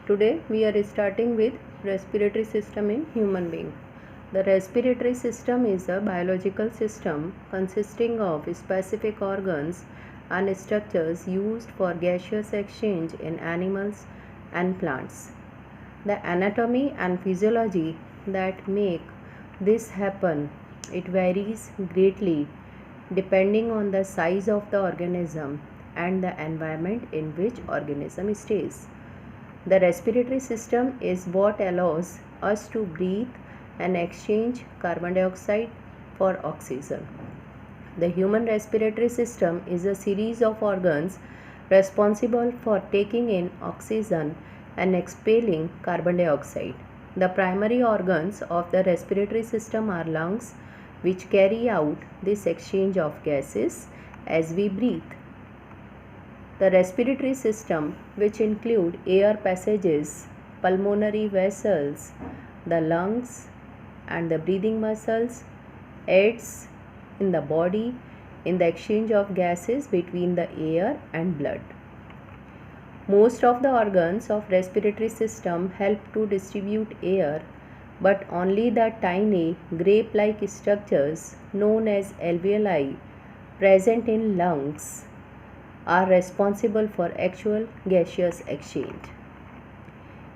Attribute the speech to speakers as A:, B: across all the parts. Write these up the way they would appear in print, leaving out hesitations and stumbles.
A: Today we are starting with respiratory system in human being. The respiratory system is a biological system consisting of specific organs and structures used for gaseous exchange in animals and plants. The anatomy and physiology that make this happen, it varies greatly depending on the size of the organism and the environment in which organism stays. The respiratory system is what allows us to breathe and exchange carbon dioxide for oxygen. The human respiratory system is a series of organs responsible for taking in oxygen and expelling carbon dioxide. The primary organs of the respiratory system are lungs, which carry out this exchange of gases as we breathe. The respiratory system, which include air passages, pulmonary vessels, the lungs, and the breathing muscles, aids in the body in the exchange of gases between the air and blood. Most of the organs of respiratory system help to distribute air, but only the tiny grape-like structures known as alveoli present in lungs are responsible for actual gaseous exchange.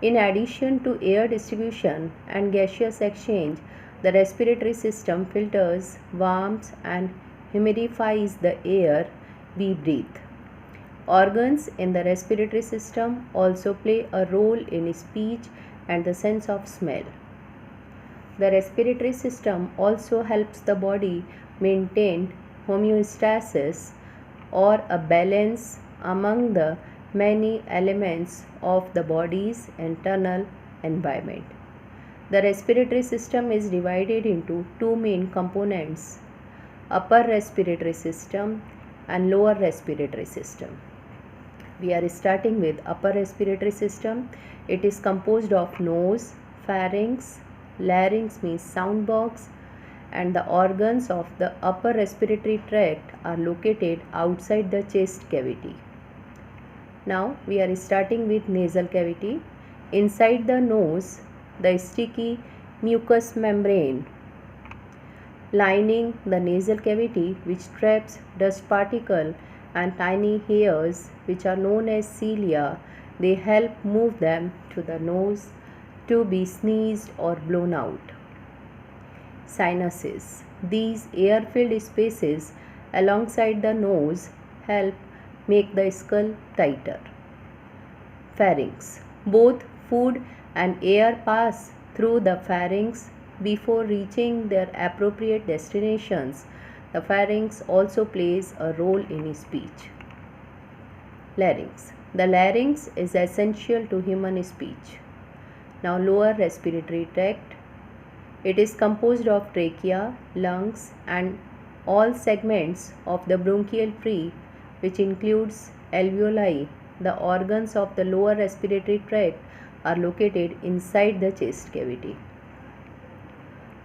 A: In addition to air distribution and gaseous exchange, the respiratory system filters, warms, and humidifies the air we breathe. Organs in the respiratory system also play a role in speech and the sense of smell. The respiratory system also helps the body maintain homeostasis or a balance among the many elements of the body's internal environment. The respiratory system is divided into two main components: upper respiratory system and lower respiratory system. We are starting with upper respiratory system. It is composed of nose, pharynx, larynx means sound box, and the organs of the upper respiratory tract are located outside the chest cavity. Now we are starting with nasal cavity. Inside the nose, the sticky mucous membrane lining the nasal cavity, which traps dust particle and tiny hairs, which are known as cilia, they help move them to the nose to be sneezed or blown out. Sinuses. These air-filled spaces alongside the nose help make the skull tighter. Pharynx. Both food and air pass through the pharynx before reaching their appropriate destinations. The pharynx also plays a role in speech. Larynx. The larynx is essential to human speech. Now lower respiratory tract. It is composed of trachea, lungs, and all segments of the bronchial tree, which includes alveoli. The organs of the lower respiratory tract are located inside the chest cavity.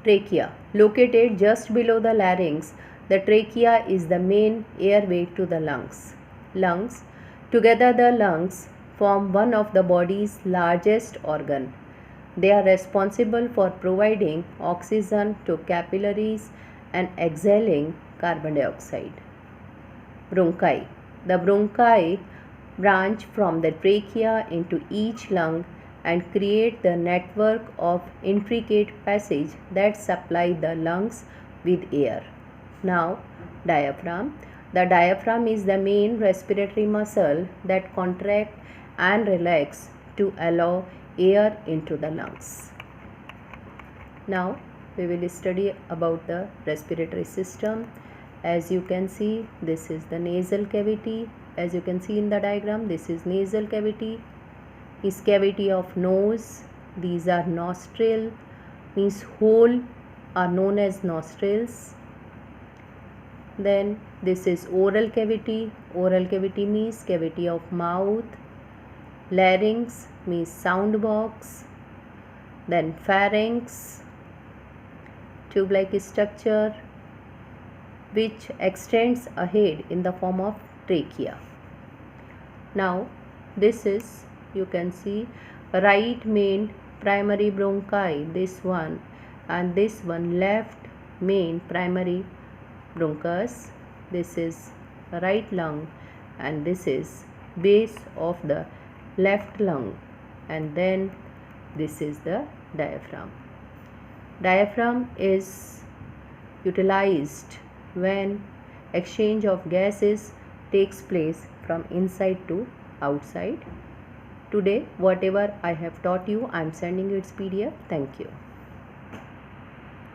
A: Trachea. Located just below the larynx, the trachea is the main airway to the lungs. Lungs. Together the lungs form one of the body's largest organ. They are responsible for providing oxygen to capillaries and exhaling carbon dioxide. Bronchi. The bronchi branch from the trachea into each lung and create the network of intricate passage that supply the lungs with air. Now, diaphragm. The diaphragm is the main respiratory muscle that contracts and relaxes to allow air into the lungs. Now we will study about the respiratory system. As you can see, this is the nasal cavity. As you can see in the diagram, this is nasal cavity. Is cavity of nose. These are nostril, means hole are known as nostrils. Then this is oral cavity. Oral cavity means cavity of mouth. Larynx means sound box. Then pharynx, tube-like structure which extends ahead in the form of trachea. Now this is, you can see, right main primary bronchi, this one, and this one left main primary bronchus. This is right lung, and this is base of the left lung, and then this is the diaphragm. Diaphragm is utilized when exchange of gases takes place from inside to outside. Today, whatever I have taught you, I am sending its PDF. Thank you.